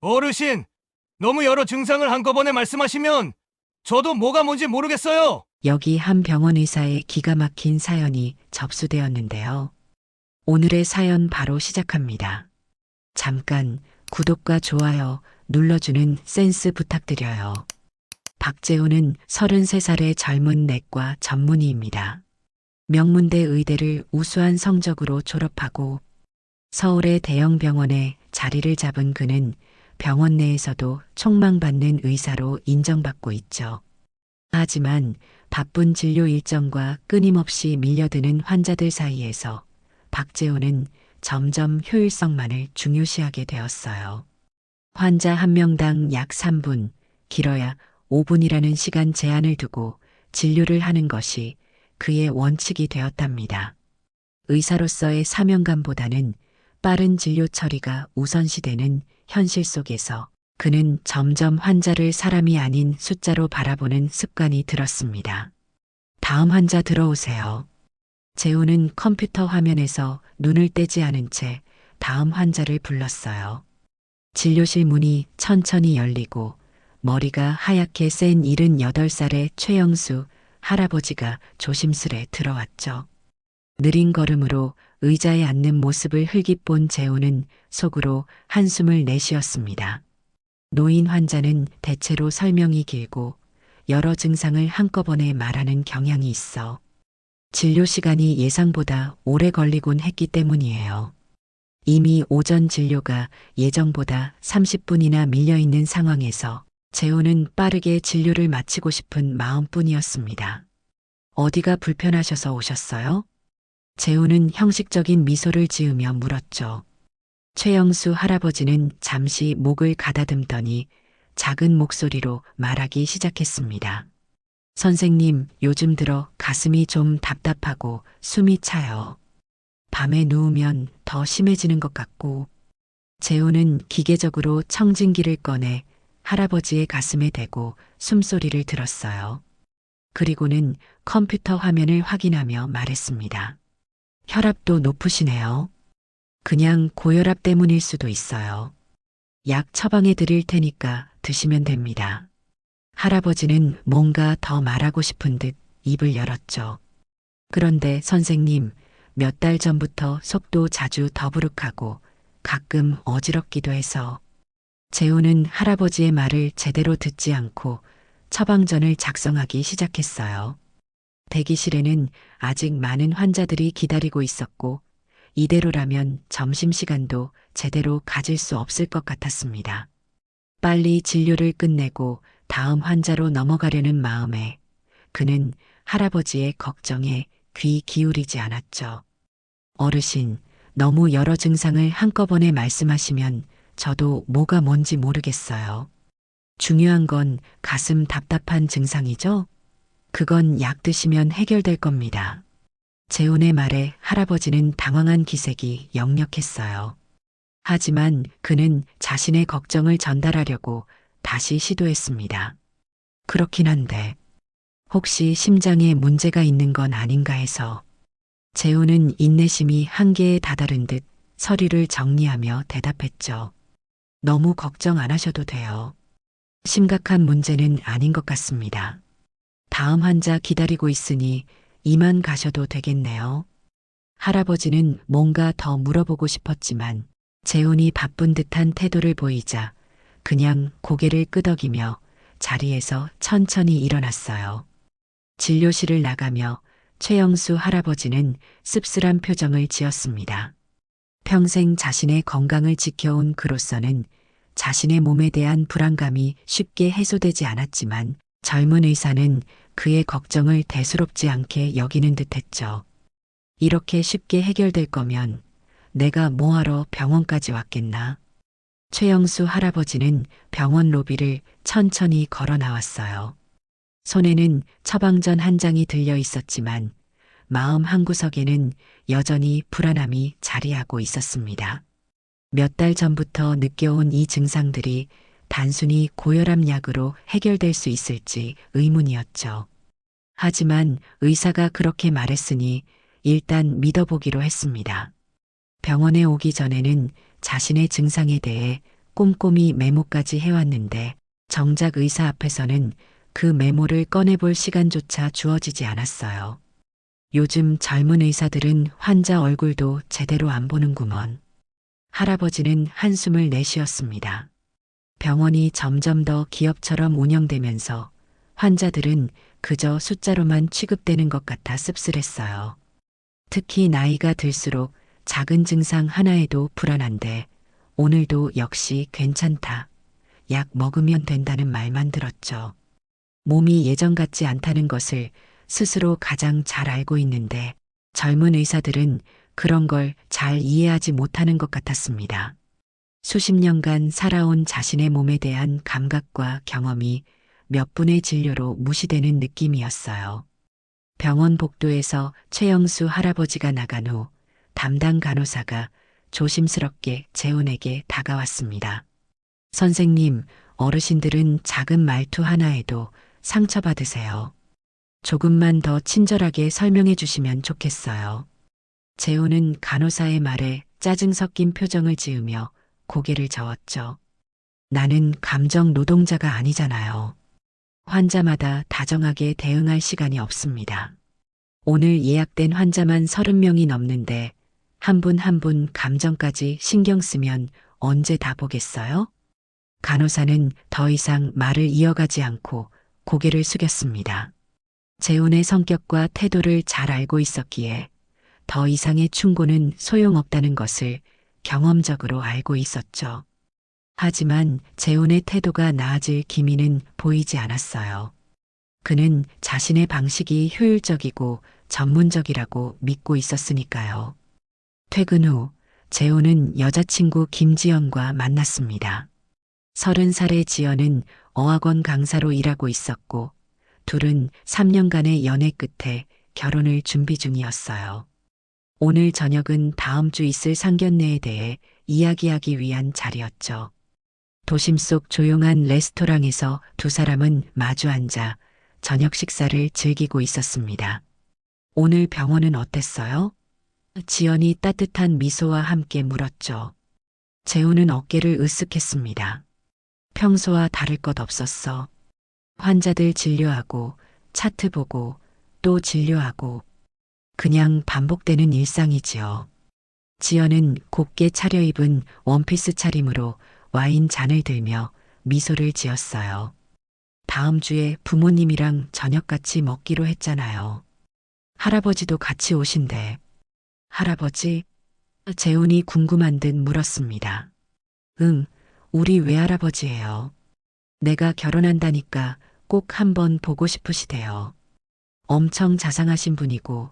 어르신, 너무 여러 증상을 한꺼번에 말씀하시면 저도 뭐가 뭔지 모르겠어요. 여기 한 병원 의사의 기가 막힌 사연이 접수되었는데요. 오늘의 사연 바로 시작합니다. 잠깐 구독과 좋아요 눌러주는 센스 부탁드려요. 박재호는 33살의 젊은 내과 전문의입니다. 명문대 의대를 우수한 성적으로 졸업하고 서울의 대형 병원에 자리를 잡은 그는 병원 내에서도 촉망받는 의사로 인정받고 있죠. 하지만 바쁜 진료 일정과 끊임없이 밀려드는 환자들 사이에서 박재호는 점점 효율성만을 중요시하게 되었어요. 환자 한 명당 약 3분, 길어야 5분이라는 시간 제한을 두고 진료를 하는 것이 그의 원칙이 되었답니다. 의사로서의 사명감보다는 빠른 진료 처리가 우선시되는 현실 속에서 그는 점점 환자를 사람이 아닌 숫자로 바라보는 습관이 들었습니다. 다음 환자 들어오세요. 재우는 컴퓨터 화면에서 눈을 떼지 않은 채 다음 환자를 불렀어요. 진료실 문이 천천히 열리고 머리가 하얗게 센 78살의 최영수 할아버지가 조심스레 들어왔죠. 느린 걸음으로 의자에 앉는 모습을 흘낏 본 재우는 속으로 한숨을 내쉬었습니다. 노인 환자는 대체로 설명이 길고 여러 증상을 한꺼번에 말하는 경향이 있어 진료 시간이 예상보다 오래 걸리곤 했기 때문이에요. 이미 오전 진료가 예정보다 30분이나 밀려있는 상황에서 재호는 빠르게 진료를 마치고 싶은 마음뿐이었습니다. 어디가 불편하셔서 오셨어요? 재호는 형식적인 미소를 지으며 물었죠. 최영수 할아버지는 잠시 목을 가다듬더니 작은 목소리로 말하기 시작했습니다. 선생님, 요즘 들어 가슴이 좀 답답하고 숨이 차요. 밤에 누우면 더 심해지는 것 같고. 재호는 기계적으로 청진기를 꺼내 할아버지의 가슴에 대고 숨소리를 들었어요. 그리고는 컴퓨터 화면을 확인하며 말했습니다. 혈압도 높으시네요. 그냥 고혈압 때문일 수도 있어요. 약 처방해 드릴 테니까 드시면 됩니다. 할아버지는 뭔가 더 말하고 싶은 듯 입을 열었죠. 그런데 선생님, 몇 달 전부터 속도 자주 더부룩하고 가끔 어지럽기도 해서. 재우는 할아버지의 말을 제대로 듣지 않고 처방전을 작성하기 시작했어요. 대기실에는 아직 많은 환자들이 기다리고 있었고 이대로라면 점심시간도 제대로 가질 수 없을 것 같았습니다. 빨리 진료를 끝내고 다음 환자로 넘어가려는 마음에 그는 할아버지의 걱정에 귀 기울이지 않았죠. 어르신, 너무 여러 증상을 한꺼번에 말씀하시면 저도 뭐가 뭔지 모르겠어요. 중요한 건 가슴 답답한 증상이죠? 그건 약 드시면 해결될 겁니다. 재훈의 말에 할아버지는 당황한 기색이 역력했어요. 하지만 그는 자신의 걱정을 전달하려고 다시 시도했습니다. 그렇긴 한데 혹시 심장에 문제가 있는 건 아닌가 해서. 재훈은 인내심이 한계에 다다른 듯 서류를 정리하며 대답했죠. 너무 걱정 안 하셔도 돼요. 심각한 문제는 아닌 것 같습니다. 다음 환자 기다리고 있으니 이만 가셔도 되겠네요. 할아버지는 뭔가 더 물어보고 싶었지만 재훈이 바쁜 듯한 태도를 보이자 그냥 고개를 끄덕이며 자리에서 천천히 일어났어요. 진료실을 나가며 최영수 할아버지는 씁쓸한 표정을 지었습니다. 평생 자신의 건강을 지켜온 그로서는 자신의 몸에 대한 불안감이 쉽게 해소되지 않았지만 젊은 의사는 그의 걱정을 대수롭지 않게 여기는 듯했죠. 이렇게 쉽게 해결될 거면 내가 뭐하러 병원까지 왔겠나. 최영수 할아버지는 병원 로비를 천천히 걸어 나왔어요. 손에는 처방전 한 장이 들려 있었지만 마음 한구석에는 여전히 불안함이 자리하고 있었습니다. 몇 달 전부터 느껴온 이 증상들이 단순히 고혈압 약으로 해결될 수 있을지 의문이었죠. 하지만 의사가 그렇게 말했으니 일단 믿어보기로 했습니다. 병원에 오기 전에는 자신의 증상에 대해 꼼꼼히 메모까지 해왔는데 정작 의사 앞에서는 그 메모를 꺼내볼 시간조차 주어지지 않았어요. 요즘 젊은 의사들은 환자 얼굴도 제대로 안 보는구먼. 할아버지는 한숨을 내쉬었습니다. 병원이 점점 더 기업처럼 운영되면서 환자들은 그저 숫자로만 취급되는 것 같아 씁쓸했어요. 특히 나이가 들수록 작은 증상 하나에도 불안한데 오늘도 역시 괜찮다. 약 먹으면 된다는 말만 들었죠. 몸이 예전 같지 않다는 것을 스스로 가장 잘 알고 있는데 젊은 의사들은 그런 걸 잘 이해하지 못하는 것 같았습니다. 수십 년간 살아온 자신의 몸에 대한 감각과 경험이 몇 분의 진료로 무시되는 느낌이었어요. 병원 복도에서 최영수 할아버지가 나간 후 담당 간호사가 조심스럽게 재훈에게 다가왔습니다. 선생님, 어르신들은 작은 말투 하나에도 상처받으세요. 조금만 더 친절하게 설명해 주시면 좋겠어요. 재훈은 간호사의 말에 짜증 섞인 표정을 지으며 고개를 저었죠. 나는 감정 노동자가 아니잖아요. 환자마다 다정하게 대응할 시간이 없습니다. 오늘 예약된 환자만 30명이 넘는데 한 분 한 분 감정까지 신경 쓰면 언제 다 보겠어요? 간호사는 더 이상 말을 이어가지 않고 고개를 숙였습니다. 재훈의 성격과 태도를 잘 알고 있었기에 더 이상의 충고는 소용없다는 것을 경험적으로 알고 있었죠. 하지만 재훈의 태도가 나아질 기미는 보이지 않았어요. 그는 자신의 방식이 효율적이고 전문적이라고 믿고 있었으니까요. 퇴근 후 재훈은 여자친구 김지연과 만났습니다. 30살의 지연은 어학원 강사로 일하고 있었고 둘은 3년간의 연애 끝에 결혼을 준비 중이었어요. 오늘 저녁은 다음 주 있을 상견례에 대해 이야기하기 위한 자리였죠. 도심 속 조용한 레스토랑에서 두 사람은 마주 앉아 저녁 식사를 즐기고 있었습니다. 오늘 병원은 어땠어요? 지연이 따뜻한 미소와 함께 물었죠. 재훈은 어깨를 으쓱했습니다. 평소와 다를 것 없었어. 환자들 진료하고 차트 보고 또 진료하고 그냥 반복되는 일상이지요. 지연은 곱게 차려입은 원피스 차림으로 와인 잔을 들며 미소를 지었어요. 다음 주에 부모님이랑 저녁 같이 먹기로 했잖아요. 할아버지도 같이 오신대. 할아버지? 재훈이 궁금한 듯 물었습니다. 응, 우리 외할아버지예요. 내가 결혼한다니까 꼭 한번 보고 싶으시대요. 엄청 자상하신 분이고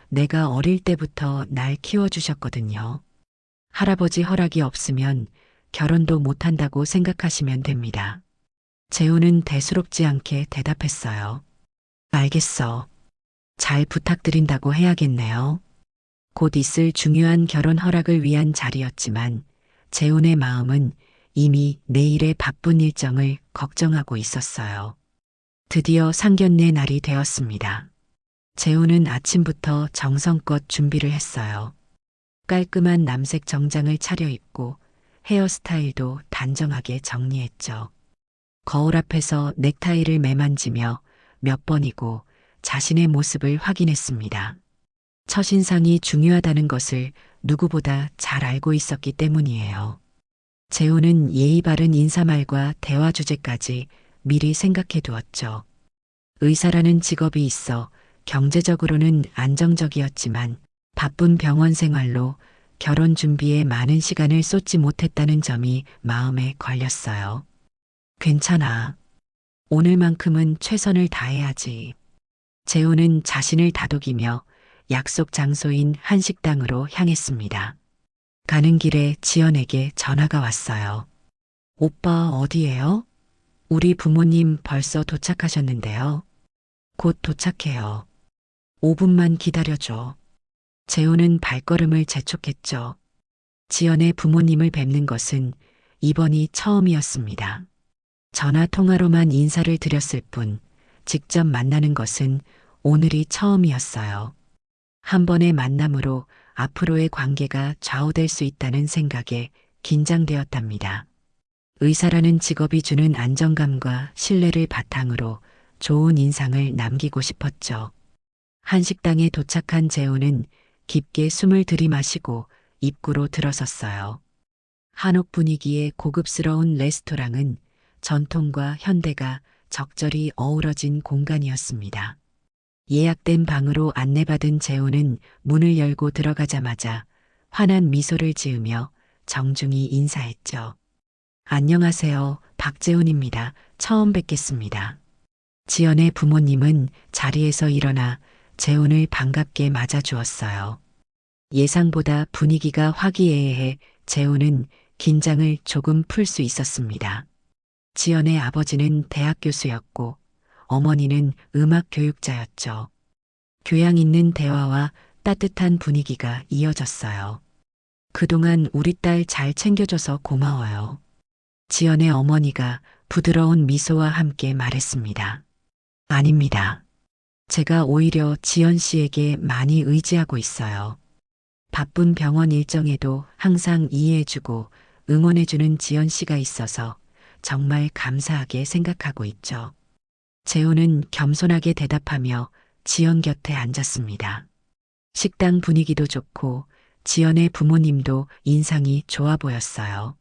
내가 어릴 때부터 날 키워주셨거든요. 할아버지 허락이 없으면 결혼도 못한다고 생각하시면 됩니다. 재훈은 대수롭지 않게 대답했어요. 알겠어. 잘 부탁드린다고 해야겠네요. 곧 있을 중요한 결혼 허락을 위한 자리였지만 재훈의 마음은 이미 내일의 바쁜 일정을 걱정하고 있었어요. 드디어 상견례 날이 되었습니다. 재훈은 아침부터 정성껏 준비를 했어요. 깔끔한 남색 정장을 차려입고 헤어스타일도 단정하게 정리했죠. 거울 앞에서 넥타이를 매만지며 몇 번이고 자신의 모습을 확인했습니다. 첫인상이 중요하다는 것을 누구보다 잘 알고 있었기 때문이에요. 재훈은 예의 바른 인사말과 대화 주제까지 미리 생각해 두었죠. 의사라는 직업이 있어 경제적으로는 안정적이었지만 바쁜 병원 생활로 결혼 준비에 많은 시간을 쏟지 못했다는 점이 마음에 걸렸어요. 괜찮아. 오늘만큼은 최선을 다해야지. 재훈은 자신을 다독이며 약속 장소인 한식당으로 향했습니다. 가는 길에 지연에게 전화가 왔어요. 오빠 어디에요? 우리 부모님 벌써 도착하셨는데요. 곧 도착해요. 5분만 기다려줘. 재훈은 발걸음을 재촉했죠. 지연의 부모님을 뵙는 것은 이번이 처음이었습니다. 전화 통화로만 인사를 드렸을 뿐 직접 만나는 것은 오늘이 처음이었어요. 한 번의 만남으로 앞으로의 관계가 좌우될 수 있다는 생각에 긴장되었답니다. 의사라는 직업이 주는 안정감과 신뢰를 바탕으로 좋은 인상을 남기고 싶었죠. 한식당에 도착한 재호는 깊게 숨을 들이마시고 입구로 들어섰어요. 한옥 분위기의 고급스러운 레스토랑은 전통과 현대가 적절히 어우러진 공간이었습니다. 예약된 방으로 안내받은 재호는 문을 열고 들어가자마자 환한 미소를 지으며 정중히 인사했죠. 안녕하세요. 박재훈입니다. 처음 뵙겠습니다. 지연의 부모님은 자리에서 일어나 재훈을 반갑게 맞아주었어요. 예상보다 분위기가 화기애애해 재훈은 긴장을 조금 풀 수 있었습니다. 지연의 아버지는 대학 교수였고 어머니는 음악 교육자였죠. 교양 있는 대화와 따뜻한 분위기가 이어졌어요. 그동안 우리 딸 잘 챙겨줘서 고마워요. 지연의 어머니가 부드러운 미소와 함께 말했습니다. 아닙니다. 제가 오히려 지연 씨에게 많이 의지하고 있어요. 바쁜 병원 일정에도 항상 이해해주고 응원해주는 지연 씨가 있어서 정말 감사하게 생각하고 있죠. 재호는 겸손하게 대답하며 지연 곁에 앉았습니다. 식당 분위기도 좋고 지연의 부모님도 인상이 좋아 보였어요.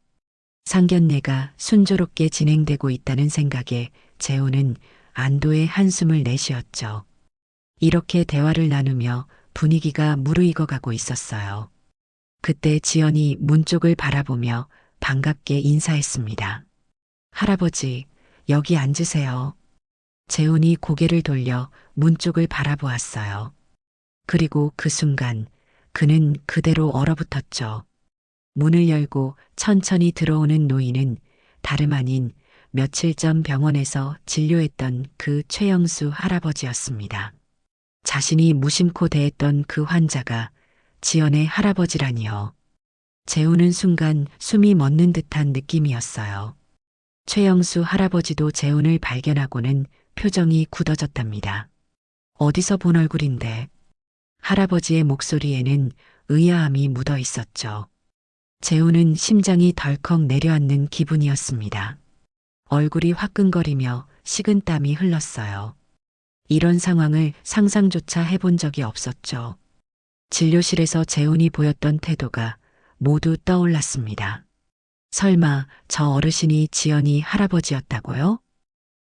상견례가 순조롭게 진행되고 있다는 생각에 재호는 안도의 한숨을 내쉬었죠. 이렇게 대화를 나누며 분위기가 무르익어가고 있었어요. 그때 지연이 문 쪽을 바라보며 반갑게 인사했습니다. 할아버지, 여기 앉으세요. 재훈이 고개를 돌려 문 쪽을 바라보았어요. 그리고 그 순간 그는 그대로 얼어붙었죠. 문을 열고 천천히 들어오는 노인은 다름 아닌 며칠 전 병원에서 진료했던 그 최영수 할아버지였습니다. 자신이 무심코 대했던 그 환자가 지연의 할아버지라니요. 재우는 순간 숨이 멎는 듯한 느낌이었어요. 최영수 할아버지도 재훈을 발견하고는 표정이 굳어졌답니다. 어디서 본 얼굴인데? 할아버지의 목소리에는 의아함이 묻어 있었죠. 재훈은 심장이 덜컥 내려앉는 기분이었습니다. 얼굴이 화끈거리며 식은땀이 흘렀어요. 이런 상황을 상상조차 해본 적이 없었죠. 진료실에서 재훈이 보였던 태도가 모두 떠올랐습니다. 설마 저 어르신이 지연이 할아버지였다고요?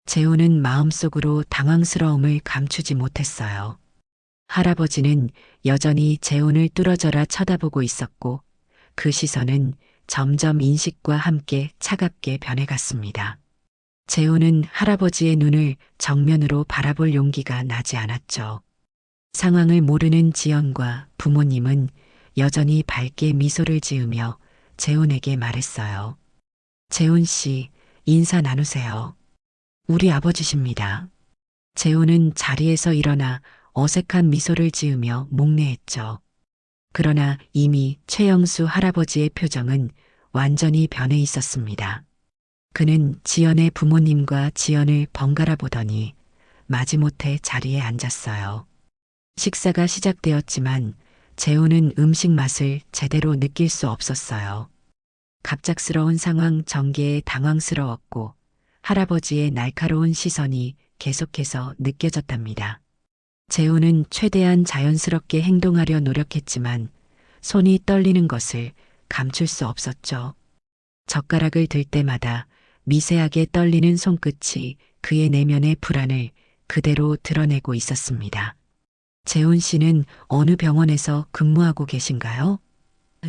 재훈은 마음속으로 당황스러움을 감추지 못했어요. 할아버지는 여전히 재훈을 뚫어져라 쳐다보고 있었고 그 시선은 점점 인식과 함께 차갑게 변해갔습니다. 재훈은 할아버지의 눈을 정면으로 바라볼 용기가 나지 않았죠. 상황을 모르는 지연과 부모님은 여전히 밝게 미소를 지으며 재훈에게 말했어요. 재훈 씨, 인사 나누세요. 우리 아버지십니다. 재훈은 자리에서 일어나 어색한 미소를 지으며 목례했죠. 그러나 이미 최영수 할아버지의 표정은 완전히 변해 있었습니다. 그는 지연의 부모님과 지연을 번갈아 보더니 마지못해 자리에 앉았어요. 식사가 시작되었지만 재훈은 음식 맛을 제대로 느낄 수 없었어요. 갑작스러운 상황 전개에 당황스러웠고 할아버지의 날카로운 시선이 계속해서 느껴졌답니다. 재훈은 최대한 자연스럽게 행동하려 노력했지만 손이 떨리는 것을 감출 수 없었죠. 젓가락을 들 때마다 미세하게 떨리는 손끝이 그의 내면의 불안을 그대로 드러내고 있었습니다. 재훈 씨는 어느 병원에서 근무하고 계신가요?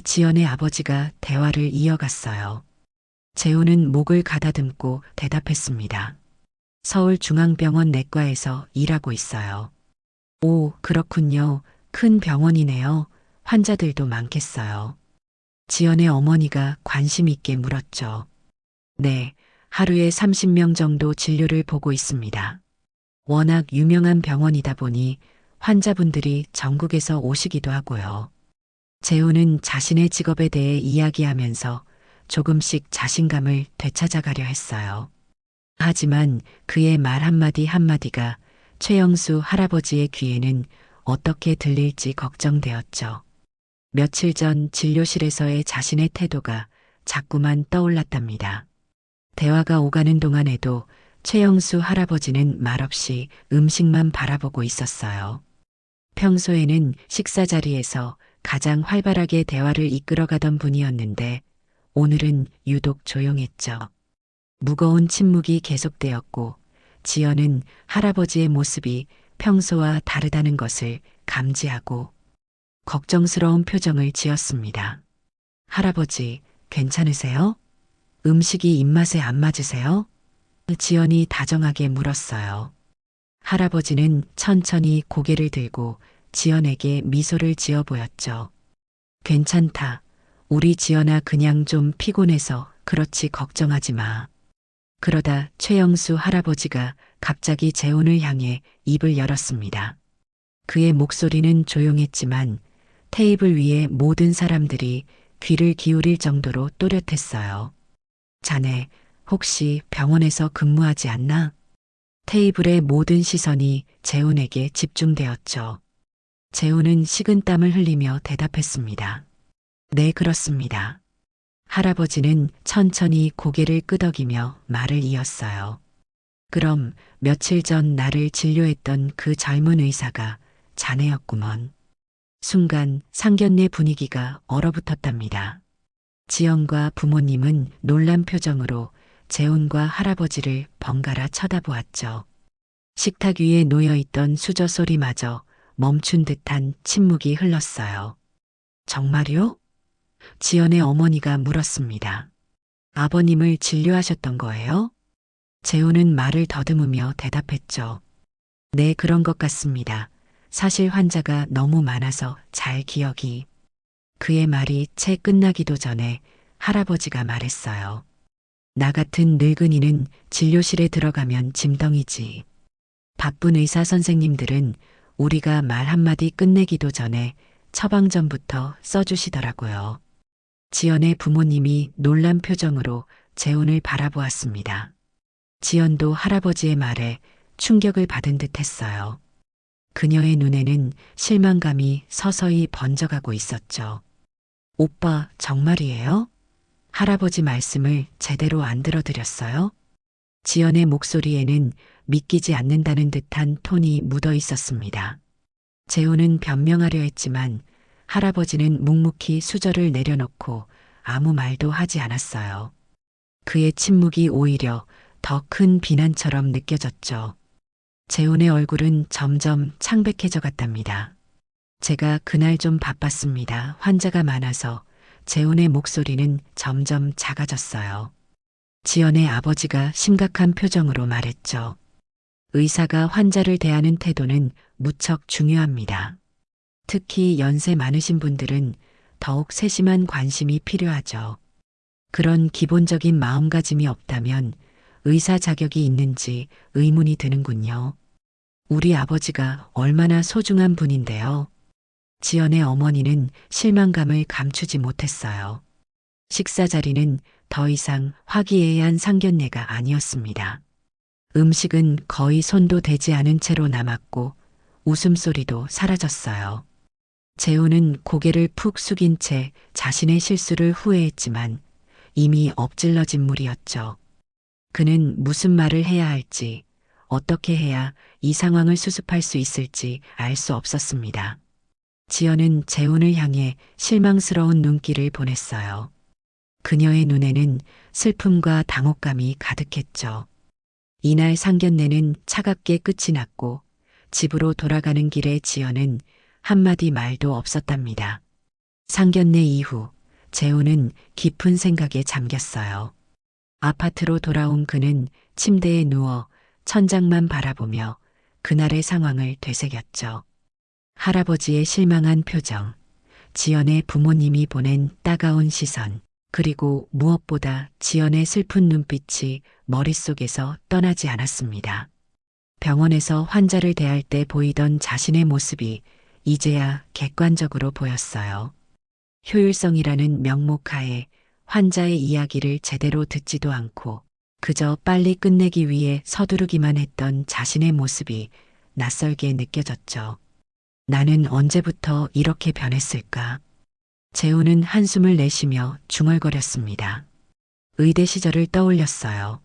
지연의 아버지가 대화를 이어갔어요. 재훈은 목을 가다듬고 대답했습니다. 서울중앙병원 내과에서 일하고 있어요. 오, 그렇군요. 큰 병원이네요. 환자들도 많겠어요. 지연의 어머니가 관심 있게 물었죠. 네, 하루에 30명 정도 진료를 보고 있습니다. 워낙 유명한 병원이다 보니 환자분들이 전국에서 오시기도 하고요. 재훈은 자신의 직업에 대해 이야기하면서 조금씩 자신감을 되찾아가려 했어요. 하지만 그의 말 한마디 한마디가 최영수 할아버지의 귀에는 어떻게 들릴지 걱정되었죠. 며칠 전 진료실에서의 자신의 태도가 자꾸만 떠올랐답니다. 대화가 오가는 동안에도 최영수 할아버지는 말없이 음식만 바라보고 있었어요. 평소에는 식사 자리에서 가장 활발하게 대화를 이끌어가던 분이었는데 오늘은 유독 조용했죠. 무거운 침묵이 계속되었고 지연은 할아버지의 모습이 평소와 다르다는 것을 감지하고 걱정스러운 표정을 지었습니다. 할아버지, 괜찮으세요? 음식이 입맛에 안 맞으세요? 지연이 다정하게 물었어요. 할아버지는 천천히 고개를 들고 지연에게 미소를 지어 보였죠. 괜찮다. 우리 지연아 그냥 좀 피곤해서 그렇지 걱정하지 마. 그러다 최영수 할아버지가 갑자기 재훈을 향해 입을 열었습니다. 그의 목소리는 조용했지만 테이블 위에 모든 사람들이 귀를 기울일 정도로 또렷했어요. 자네, 혹시 병원에서 근무하지 않나? 테이블의 모든 시선이 재훈에게 집중되었죠. 재훈은 식은땀을 흘리며 대답했습니다. 네, 그렇습니다. 할아버지는 천천히 고개를 끄덕이며 말을 이었어요. 그럼 며칠 전 나를 진료했던 그 젊은 의사가 자네였구먼. 순간 상견례 분위기가 얼어붙었답니다. 지연과 부모님은 놀란 표정으로 재훈과 할아버지를 번갈아 쳐다보았죠. 식탁 위에 놓여있던 수저 소리마저 멈춘 듯한 침묵이 흘렀어요. 정말요? 지연의 어머니가 물었습니다. 아버님을 진료하셨던 거예요? 재훈은 말을 더듬으며 대답했죠. 네, 그런 것 같습니다. 사실 환자가 너무 많아서 잘 기억이. 그의 말이 채 끝나기도 전에 할아버지가 말했어요. 나 같은 늙은이는 진료실에 들어가면 짐덩이지. 바쁜 의사 선생님들은 우리가 말 한마디 끝내기도 전에 처방전부터 써주시더라고요. 지연의 부모님이 놀란 표정으로 재훈을 바라보았습니다. 지연도 할아버지의 말에 충격을 받은 듯 했어요. 그녀의 눈에는 실망감이 서서히 번져가고 있었죠. 오빠, 정말이에요? 할아버지 말씀을 제대로 안 들어드렸어요? 지연의 목소리에는 믿기지 않는다는 듯한 톤이 묻어 있었습니다. 재훈은 변명하려 했지만 할아버지는 묵묵히 수저를 내려놓고 아무 말도 하지 않았어요. 그의 침묵이 오히려 더 큰 비난처럼 느껴졌죠. 재훈의 얼굴은 점점 창백해져 갔답니다. 제가 그날 좀 바빴습니다. 환자가 많아서 재훈의 목소리는 점점 작아졌어요. 지연의 아버지가 심각한 표정으로 말했죠. 의사가 환자를 대하는 태도는 무척 중요합니다. 특히 연세 많으신 분들은 더욱 세심한 관심이 필요하죠. 그런 기본적인 마음가짐이 없다면 의사 자격이 있는지 의문이 드는군요. 우리 아버지가 얼마나 소중한 분인데요. 지연의 어머니는 실망감을 감추지 못했어요. 식사 자리는 더 이상 화기애애한 상견례가 아니었습니다. 음식은 거의 손도 대지 않은 채로 남았고 웃음소리도 사라졌어요. 재훈은 고개를 푹 숙인 채 자신의 실수를 후회했지만 이미 엎질러진 물이었죠. 그는 무슨 말을 해야 할지, 어떻게 해야 이 상황을 수습할 수 있을지 알 수 없었습니다. 지연은 재훈을 향해 실망스러운 눈길을 보냈어요. 그녀의 눈에는 슬픔과 당혹감이 가득했죠. 이날 상견례는 차갑게 끝이 났고 집으로 돌아가는 길에 지연은 한마디 말도 없었답니다. 상견례 이후 재훈은 깊은 생각에 잠겼어요. 아파트로 돌아온 그는 침대에 누워 천장만 바라보며 그날의 상황을 되새겼죠. 할아버지의 실망한 표정, 지연의 부모님이 보낸 따가운 시선, 그리고 무엇보다 지연의 슬픈 눈빛이 머릿속에서 떠나지 않았습니다. 병원에서 환자를 대할 때 보이던 자신의 모습이 이제야 객관적으로 보였어요. 효율성이라는 명목하에 환자의 이야기를 제대로 듣지도 않고 그저 빨리 끝내기 위해 서두르기만 했던 자신의 모습이 낯설게 느껴졌죠. 나는 언제부터 이렇게 변했을까? 재훈은 한숨을 내쉬며 중얼거렸습니다. 의대 시절을 떠올렸어요.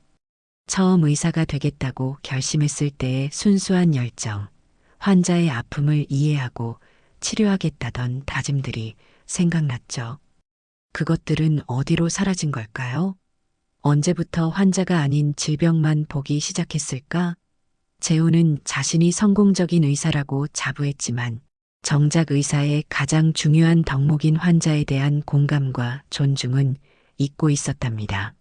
처음 의사가 되겠다고 결심했을 때의 순수한 열정, 환자의 아픔을 이해하고 치료하겠다던 다짐들이 생각났죠. 그것들은 어디로 사라진 걸까요? 언제부터 환자가 아닌 질병만 보기 시작했을까? 재호는 자신이 성공적인 의사라고 자부했지만 정작 의사의 가장 중요한 덕목인 환자에 대한 공감과 존중은 잊고 있었답니다.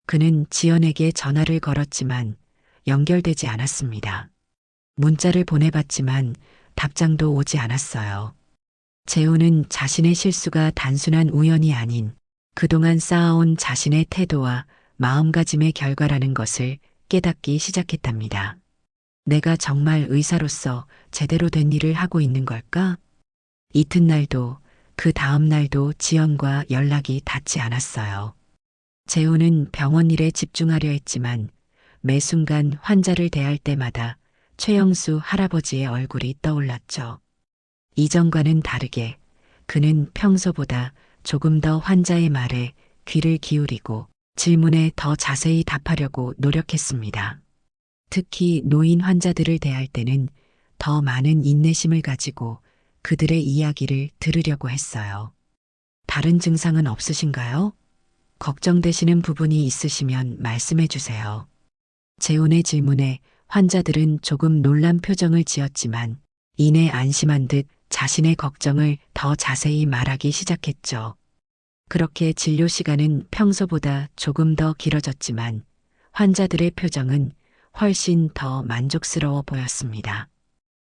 그는 지연에게 전화를 걸었지만 연결되지 않았습니다. 문자를 보내봤지만 답장도 오지 않았어요. 재호는 자신의 실수가 단순한 우연이 아닌 그동안 쌓아온 자신의 태도와 마음가짐의 결과라는 것을 깨닫기 시작했답니다. 내가 정말 의사로서 제대로 된 일을 하고 있는 걸까? 이튿날도 그 다음 날도 지연과 연락이 닿지 않았어요. 재호는 병원 일에 집중하려 했지만 매 순간 환자를 대할 때마다 최영수 할아버지의 얼굴이 떠올랐죠. 이전과는 다르게 그는 평소보다 조금 더 환자의 말에 귀를 기울이고 질문에 더 자세히 답하려고 노력했습니다. 특히 노인 환자들을 대할 때는 더 많은 인내심을 가지고 그들의 이야기를 들으려고 했어요. 다른 증상은 없으신가요? 걱정되시는 부분이 있으시면 말씀해 주세요. 재훈의 질문에 환자들은 조금 놀란 표정을 지었지만 이내 안심한 듯 자신의 걱정을 더 자세히 말하기 시작했죠. 그렇게 진료 시간은 평소보다 조금 더 길어졌지만 환자들의 표정은 훨씬 더 만족스러워 보였습니다.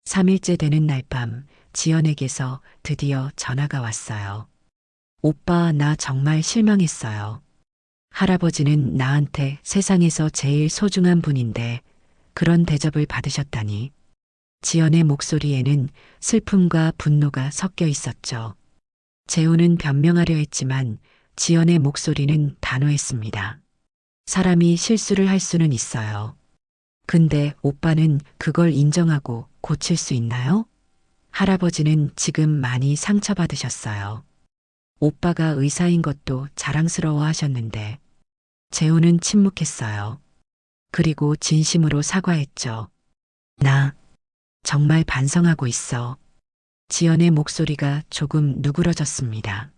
3일째 되는 날 밤 지연에게서 드디어 전화가 왔어요. 오빠, 나 정말 실망했어요. 할아버지는 나한테 세상에서 제일 소중한 분인데 그런 대접을 받으셨다니. 지연의 목소리에는 슬픔과 분노가 섞여 있었죠. 재우는 변명하려 했지만 지연의 목소리는 단호했습니다. 사람이 실수를 할 수는 있어요. 근데 오빠는 그걸 인정하고 고칠 수 있나요? 할아버지는 지금 많이 상처받으셨어요. 오빠가 의사인 것도 자랑스러워 하셨는데 재우는 침묵했어요. 그리고 진심으로 사과했죠. 나 정말 반성하고 있어. 지연의 목소리가 조금 누그러졌습니다.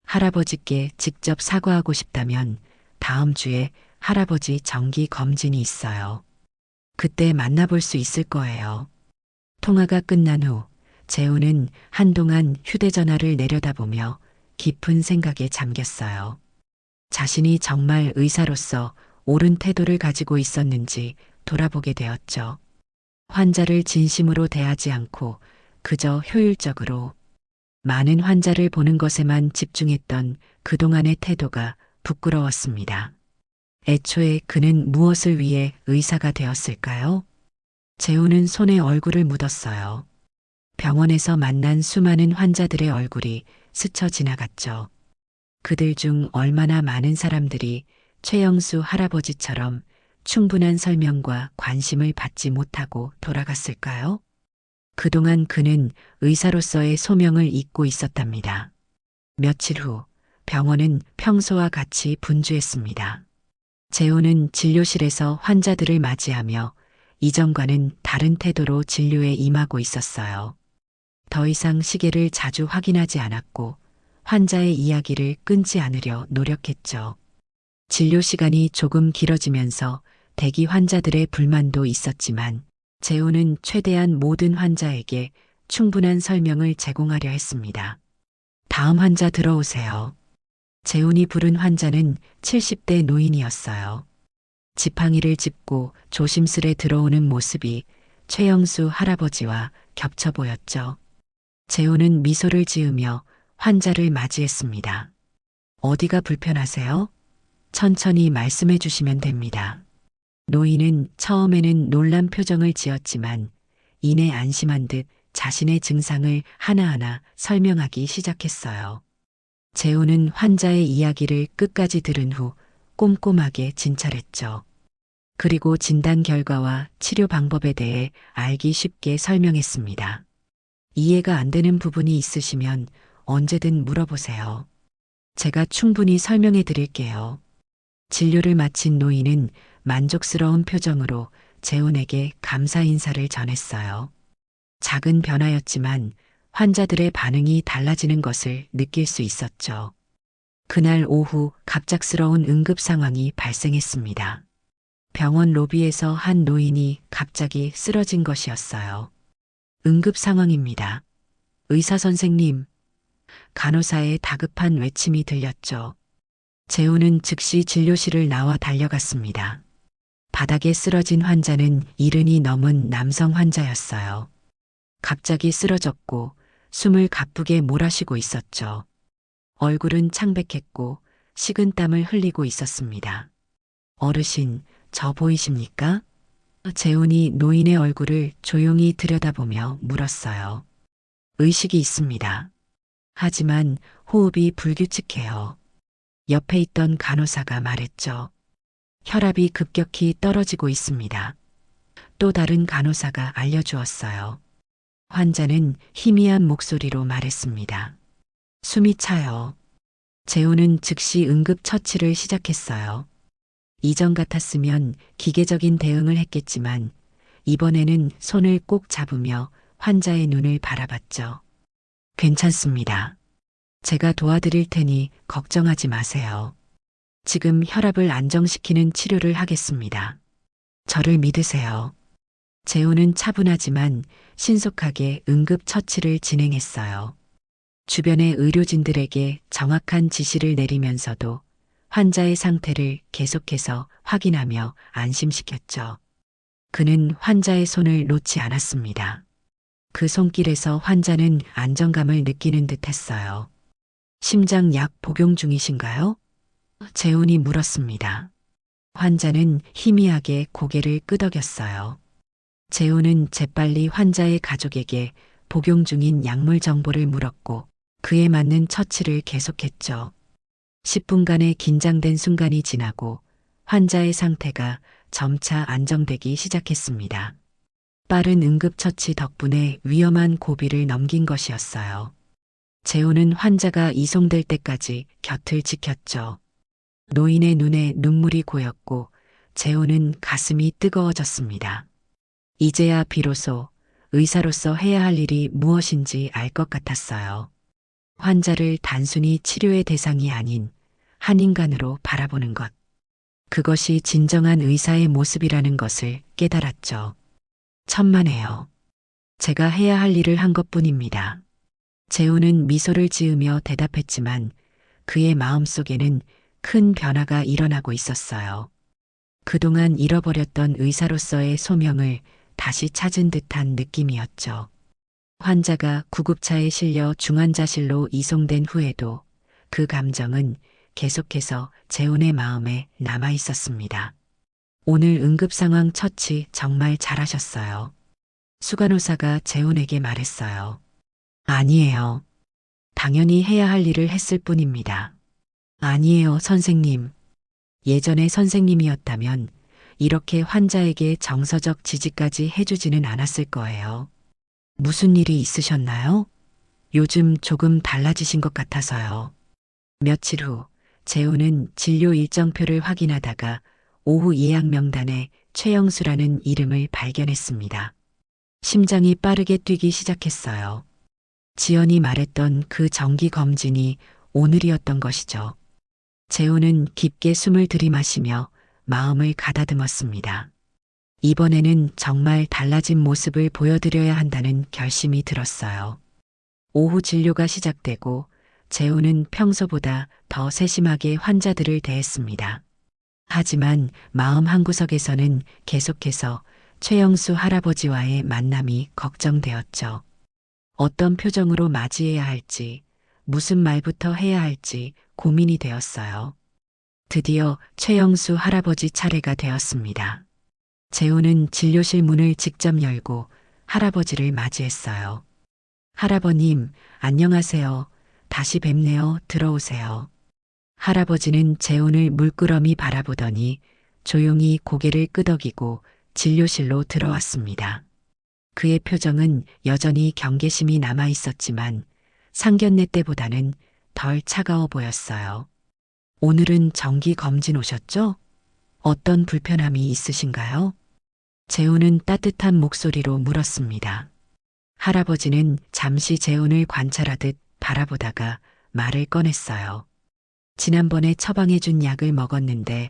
할아버지께 직접 사과하고 싶다면 다음 주에 할아버지 정기 검진이 있어요. 그때 만나볼 수 있을 거예요. 통화가 끝난 후 재우는 한동안 휴대전화를 내려다보며 깊은 생각에 잠겼어요. 자신이 정말 의사로서 옳은 태도를 가지고 있었는지 돌아보게 되었죠. 환자를 진심으로 대하지 않고 그저 효율적으로 많은 환자를 보는 것에만 집중했던 그동안의 태도가 부끄러웠습니다. 애초에 그는 무엇을 위해 의사가 되었을까요? 재우는 손에 얼굴을 묻었어요. 병원에서 만난 수많은 환자들의 얼굴이 스쳐 지나갔죠. 그들 중 얼마나 많은 사람들이 최영수 할아버지처럼 충분한 설명과 관심을 받지 못하고 돌아갔을까요? 그동안 그는 의사로서의 소명을 잊고 있었답니다. 며칠 후 병원은 평소와 같이 분주했습니다. 재호는 진료실에서 환자들을 맞이하며 이전과는 다른 태도로 진료에 임하고 있었어요. 더 이상 시계를 자주 확인하지 않았고 환자의 이야기를 끊지 않으려 노력했죠. 진료 시간이 조금 길어지면서 대기 환자들의 불만도 있었지만 재호는 최대한 모든 환자에게 충분한 설명을 제공하려 했습니다. 다음 환자 들어오세요. 재훈이 부른 환자는 70대 노인이었어요. 지팡이를 짚고 조심스레 들어오는 모습이 최영수 할아버지와 겹쳐 보였죠. 재훈은 미소를 지으며 환자를 맞이했습니다. 어디가 불편하세요? 천천히 말씀해 주시면 됩니다. 노인은 처음에는 놀란 표정을 지었지만 이내 안심한 듯 자신의 증상을 하나하나 설명하기 시작했어요. 재훈은 환자의 이야기를 끝까지 들은 후 꼼꼼하게 진찰했죠. 그리고 진단 결과와 치료 방법에 대해 알기 쉽게 설명했습니다. 이해가 안 되는 부분이 있으시면 언제든 물어보세요. 제가 충분히 설명해 드릴게요. 진료를 마친 노인은 만족스러운 표정으로 재훈에게 감사 인사를 전했어요. 작은 변화였지만 환자들의 반응이 달라지는 것을 느낄 수 있었죠. 그날 오후 갑작스러운 응급 상황이 발생했습니다. 병원 로비에서 한 노인이 갑자기 쓰러진 것이었어요. 응급 상황입니다. 의사 선생님, 간호사의 다급한 외침이 들렸죠. 재훈은 즉시 진료실을 나와 달려갔습니다. 바닥에 쓰러진 환자는 70이 넘은 남성 환자였어요. 갑자기 쓰러졌고 숨을 가쁘게 몰아쉬고 있었죠. 얼굴은 창백했고 식은 땀을 흘리고 있었습니다. 어르신, 저 보이십니까? 재훈이 노인의 얼굴을 조용히 들여다보며 물었어요. 의식이 있습니다. 하지만 호흡이 불규칙해요. 옆에 있던 간호사가 말했죠. 혈압이 급격히 떨어지고 있습니다. 또 다른 간호사가 알려주었어요. 환자는 희미한 목소리로 말했습니다. 숨이 차요. 재훈은 즉시 응급 처치를 시작했어요. 이전 같았으면 기계적인 대응을 했겠지만 이번에는 손을 꼭 잡으며 환자의 눈을 바라봤죠. 괜찮습니다. 제가 도와드릴 테니 걱정하지 마세요. 지금 혈압을 안정시키는 치료를 하겠습니다. 저를 믿으세요. 재훈은 차분하지만 신속하게 응급 처치를 진행했어요. 주변의 의료진들에게 정확한 지시를 내리면서도 환자의 상태를 계속해서 확인하며 안심시켰죠. 그는 환자의 손을 놓지 않았습니다. 그 손길에서 환자는 안정감을 느끼는 듯 했어요. 심장 약 복용 중이신가요? 재훈이 물었습니다. 환자는 희미하게 고개를 끄덕였어요. 재훈은 재빨리 환자의 가족에게 복용 중인 약물 정보를 물었고 그에 맞는 처치를 계속했죠. 10분간의 긴장된 순간이 지나고 환자의 상태가 점차 안정되기 시작했습니다. 빠른 응급처치 덕분에 위험한 고비를 넘긴 것이었어요. 재훈은 환자가 이송될 때까지 곁을 지켰죠. 노인의 눈에 눈물이 고였고 재훈은 가슴이 뜨거워졌습니다. 이제야 비로소 의사로서 해야 할 일이 무엇인지 알 것 같았어요. 환자를 단순히 치료의 대상이 아닌 한 인간으로 바라보는 것. 그것이 진정한 의사의 모습이라는 것을 깨달았죠. 천만에요. 제가 해야 할 일을 한 것뿐입니다. 재훈은 미소를 지으며 대답했지만 그의 마음속에는 큰 변화가 일어나고 있었어요. 그동안 잃어버렸던 의사로서의 소명을 다시 찾은 듯한 느낌이었죠. 환자가 구급차에 실려 중환자실로 이송된 후에도 그 감정은 계속해서 재훈의 마음에 남아 있었습니다. 오늘 응급상황 처치 정말 잘하셨어요. 수간호사가 재훈에게 말했어요. 아니에요. 당연히 해야 할 일을 했을 뿐입니다. 아니에요, 선생님. 예전에 선생님이었다면 이렇게 환자에게 정서적 지지까지 해주지는 않았을 거예요. 무슨 일이 있으셨나요? 요즘 조금 달라지신 것 같아서요. 며칠 후 재훈은 진료 일정표를 확인하다가 오후 예약 명단에 최영수라는 이름을 발견했습니다. 심장이 빠르게 뛰기 시작했어요. 지연이 말했던 그 정기 검진이 오늘이었던 것이죠. 재훈은 깊게 숨을 들이마시며 마음을 가다듬었습니다. 이번에는 정말 달라진 모습을 보여드려야 한다는 결심이 들었어요. 오후 진료가 시작되고 재훈은 평소보다 더 세심하게 환자들을 대했습니다. 하지만 마음 한구석에서는 계속해서 최영수 할아버지와의 만남이 걱정되었죠. 어떤 표정으로 맞이해야 할지, 무슨 말부터 해야 할지 고민이 되었어요. 드디어 최영수 할아버지 차례가 되었습니다. 재훈은 진료실 문을 직접 열고 할아버지를 맞이했어요. 할아버님, 안녕하세요. 다시 뵙네요. 들어오세요. 할아버지는 재훈을 물끄러미 바라보더니 조용히 고개를 끄덕이고 진료실로 들어왔습니다. 그의 표정은 여전히 경계심이 남아 있었지만 상견례 때보다는 덜 차가워 보였어요. 오늘은 정기 검진 오셨죠? 어떤 불편함이 있으신가요? 재훈은 따뜻한 목소리로 물었습니다. 할아버지는 잠시 재훈을 관찰하듯 바라보다가 말을 꺼냈어요. 지난번에 처방해준 약을 먹었는데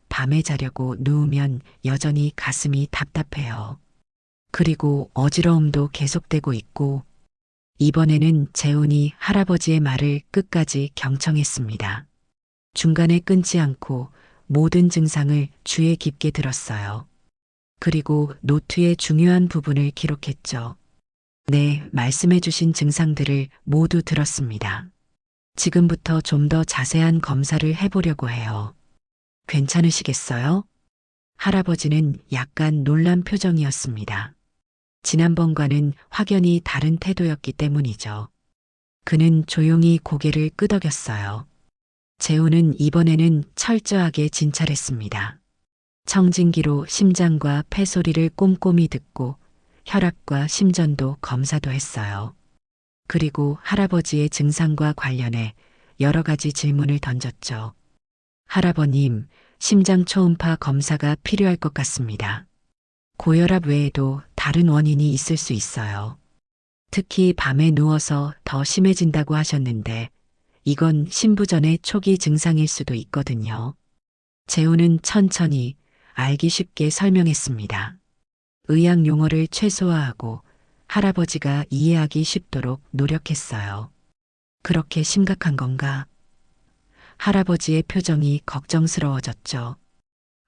밤에 자려고 누우면 여전히 가슴이 답답해요. 그리고 어지러움도 계속되고 있고 이번에는 재훈이 할아버지의 말을 끝까지 경청했습니다. 중간에 끊지 않고 모든 증상을 주의 깊게 들었어요. 그리고 노트의 중요한 부분을 기록했죠. 네, 말씀해 주신 증상들을 모두 들었습니다. 지금부터 좀 더 자세한 검사를 해보려고 해요. 괜찮으시겠어요? 할아버지는 약간 놀란 표정이었습니다. 지난번과는 확연히 다른 태도였기 때문이죠. 그는 조용히 고개를 끄덕였어요. 재훈은 이번에는 철저하게 진찰했습니다. 청진기로 심장과 폐 소리를 꼼꼼히 듣고 혈압과 심전도 검사도 했어요. 그리고 할아버지의 증상과 관련해 여러 가지 질문을 던졌죠. 할아버님, 심장 초음파 검사가 필요할 것 같습니다. 고혈압 외에도 다른 원인이 있을 수 있어요. 특히 밤에 누워서 더 심해진다고 하셨는데 이건 신부전의 초기 증상일 수도 있거든요. 재훈은 천천히 알기 쉽게 설명했습니다. 의학 용어를 최소화하고 할아버지가 이해하기 쉽도록 노력했어요. 그렇게 심각한 건가? 할아버지의 표정이 걱정스러워졌죠.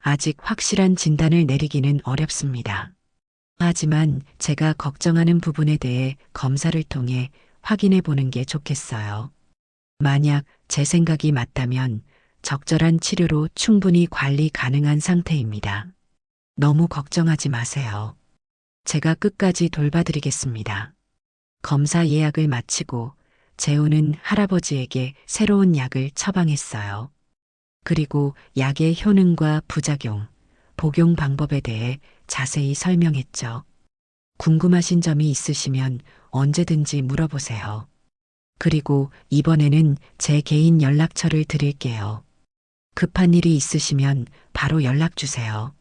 아직 확실한 진단을 내리기는 어렵습니다. 하지만 제가 걱정하는 부분에 대해 검사를 통해 확인해 보는 게 좋겠어요. 만약 제 생각이 맞다면 적절한 치료로 충분히 관리 가능한 상태입니다. 너무 걱정하지 마세요. 제가 끝까지 돌봐드리겠습니다. 검사 예약을 마치고 재훈은 할아버지에게 새로운 약을 처방했어요. 그리고 약의 효능과 부작용, 복용 방법에 대해 자세히 설명했죠. 궁금하신 점이 있으시면 언제든지 물어보세요. 그리고 이번에는 제 개인 연락처를 드릴게요. 급한 일이 있으시면 바로 연락 주세요.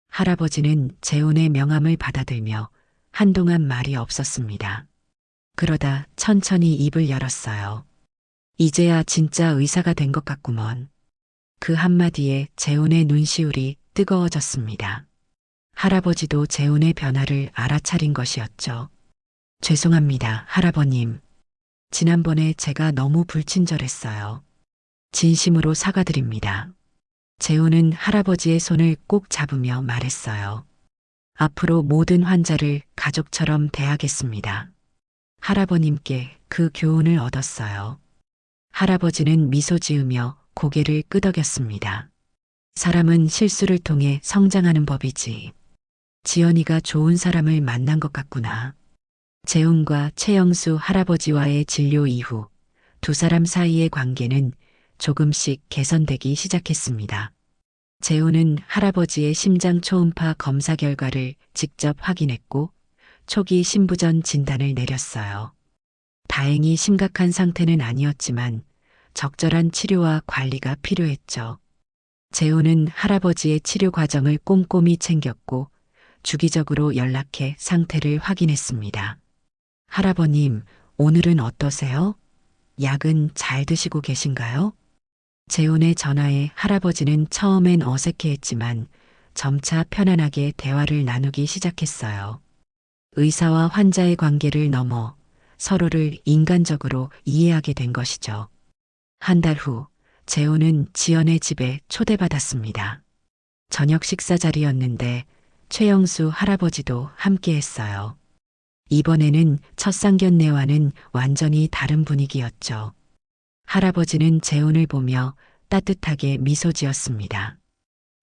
할아버지는 재훈의 명함을 받아들며 한동안 말이 없었습니다. 그러다 천천히 입을 열었어요. 이제야 진짜 의사가 된 것 같구먼. 그 한마디에 재훈의 눈시울이 뜨거워졌습니다. 할아버지도 재훈의 변화를 알아차린 것이었죠. 죄송합니다, 할아버님. 지난번에 제가 너무 불친절했어요. 진심으로 사과드립니다. 재훈은 할아버지의 손을 꼭 잡으며 말했어요. 앞으로 모든 환자를 가족처럼 대하겠습니다. 할아버님께 그 교훈을 얻었어요. 할아버지는 미소 지으며 고개를 끄덕였습니다. 사람은 실수를 통해 성장하는 법이지. 지연이가 좋은 사람을 만난 것 같구나. 재훈과 최영수 할아버지와의 진료 이후 두 사람 사이의 관계는 조금씩 개선되기 시작했습니다. 재훈은 할아버지의 심장 초음파 검사 결과를 직접 확인했고 초기 신부전 진단을 내렸어요. 다행히 심각한 상태는 아니었지만 적절한 치료와 관리가 필요했죠. 재훈은 할아버지의 치료 과정을 꼼꼼히 챙겼고 주기적으로 연락해 상태를 확인했습니다. 할아버님, 오늘은 어떠세요? 약은 잘 드시고 계신가요? 재훈의 전화에 할아버지는 처음엔 어색해했지만 점차 편안하게 대화를 나누기 시작했어요. 의사와 환자의 관계를 넘어 서로를 인간적으로 이해하게 된 것이죠. 한 달 후, 재훈은 지연의 집에 초대받았습니다. 저녁 식사 자리였는데 최영수 할아버지도 함께했어요. 이번에는 첫 상견례와는 완전히 다른 분위기였죠. 할아버지는 재훈을 보며 따뜻하게 미소 지었습니다.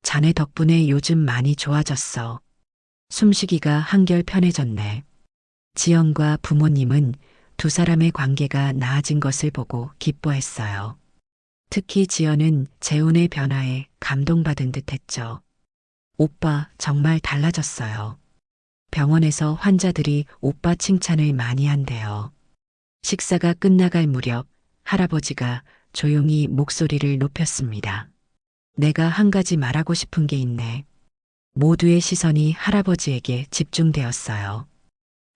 자네 덕분에 요즘 많이 좋아졌어. 숨쉬기가 한결 편해졌네. 지연과 부모님은 두 사람의 관계가 나아진 것을 보고 기뻐했어요. 특히 지연은 재훈의 변화에 감동받은 듯 했죠. 오빠 정말 달라졌어요. 병원에서 환자들이 오빠 칭찬을 많이 한대요. 식사가 끝나갈 무렵 할아버지가 조용히 목소리를 높였습니다. 내가 한 가지 말하고 싶은 게 있네. 모두의 시선이 할아버지에게 집중되었어요.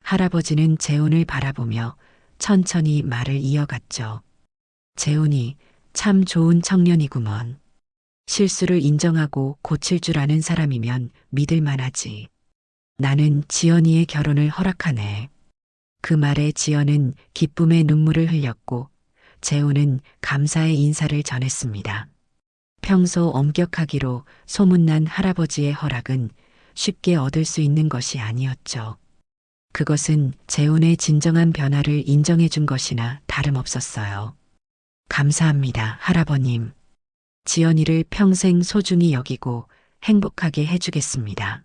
할아버지는 재훈을 바라보며 천천히 말을 이어갔죠. 재훈이 참 좋은 청년이구먼. 실수를 인정하고 고칠 줄 아는 사람이면 믿을 만하지. 나는 지연이의 결혼을 허락하네. 그 말에 지연은 기쁨의 눈물을 흘렸고 재훈은 감사의 인사를 전했습니다. 평소 엄격하기로 소문난 할아버지의 허락은 쉽게 얻을 수 있는 것이 아니었죠. 그것은 재훈의 진정한 변화를 인정해 준 것이나 다름없었어요. 감사합니다, 할아버님. 지연이를 평생 소중히 여기고 행복하게 해주겠습니다.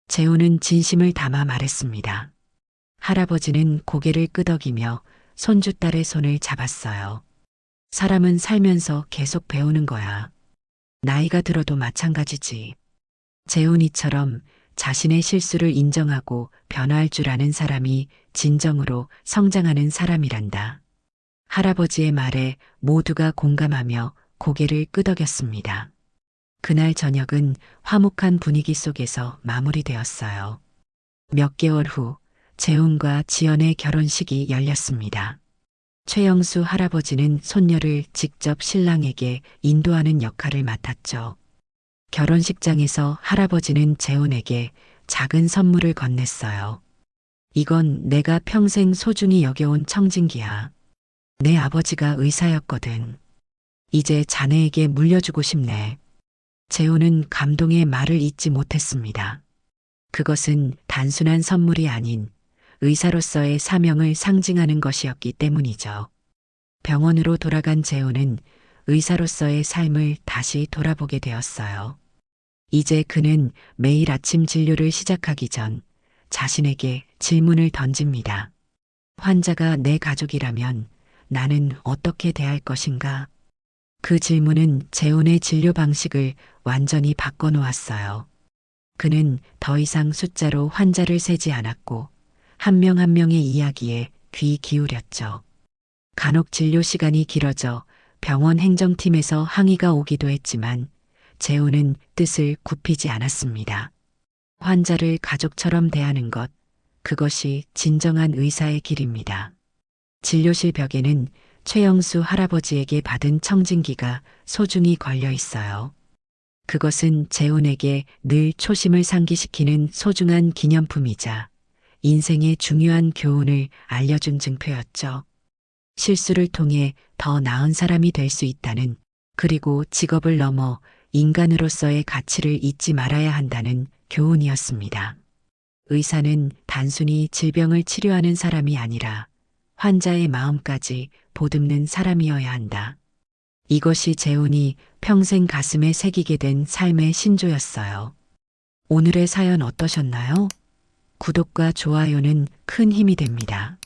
재훈은 진심을 담아 말했습니다. 할아버지는 고개를 끄덕이며 손주딸의 손을 잡았어요. 사람은 살면서 계속 배우는 거야. 나이가 들어도 마찬가지지. 재훈이처럼 자신의 실수를 인정하고 변화할 줄 아는 사람이 진정으로 성장하는 사람이란다. 할아버지의 말에 모두가 공감하며 고개를 끄덕였습니다. 그날 저녁은 화목한 분위기 속에서 마무리되었어요. 몇 개월 후 재훈과 지연의 결혼식이 열렸습니다. 최영수 할아버지는 손녀를 직접 신랑에게 인도하는 역할을 맡았죠. 결혼식장에서 할아버지는 재훈에게 작은 선물을 건넸어요. 이건 내가 평생 소중히 여겨온 청진기야. 내 아버지가 의사였거든. 이제 자네에게 물려주고 싶네. 재훈은 감동의 말을 잇지 못했습니다. 그것은 단순한 선물이 아닌 의사로서의 사명을 상징하는 것이었기 때문이죠. 병원으로 돌아간 재훈은 의사로서의 삶을 다시 돌아보게 되었어요. 이제 그는 매일 아침 진료를 시작하기 전 자신에게 질문을 던집니다. 환자가 내 가족이라면 나는 어떻게 대할 것인가? 그 질문은 재훈의 진료 방식을 완전히 바꿔놓았어요. 그는 더 이상 숫자로 환자를 세지 않았고 한 명 한 명의 이야기에 귀 기울였죠. 간혹 진료 시간이 길어져 병원 행정팀에서 항의가 오기도 했지만 재훈은 뜻을 굽히지 않았습니다. 환자를 가족처럼 대하는 것, 그것이 진정한 의사의 길입니다. 진료실 벽에는 최영수 할아버지에게 받은 청진기가 소중히 걸려 있어요. 그것은 재훈에게 늘 초심을 상기시키는 소중한 기념품이자 인생의 중요한 교훈을 알려준 증표였죠. 실수를 통해 더 나은 사람이 될 수 있다는, 그리고 직업을 넘어 인간으로서의 가치를 잊지 말아야 한다는 교훈이었습니다. 의사는 단순히 질병을 치료하는 사람이 아니라 환자의 마음까지 보듬는 사람이어야 한다. 이것이 재훈이 평생 가슴에 새기게 된 삶의 신조였어요. 오늘의 사연 어떠셨나요? 구독과 좋아요는 큰 힘이 됩니다.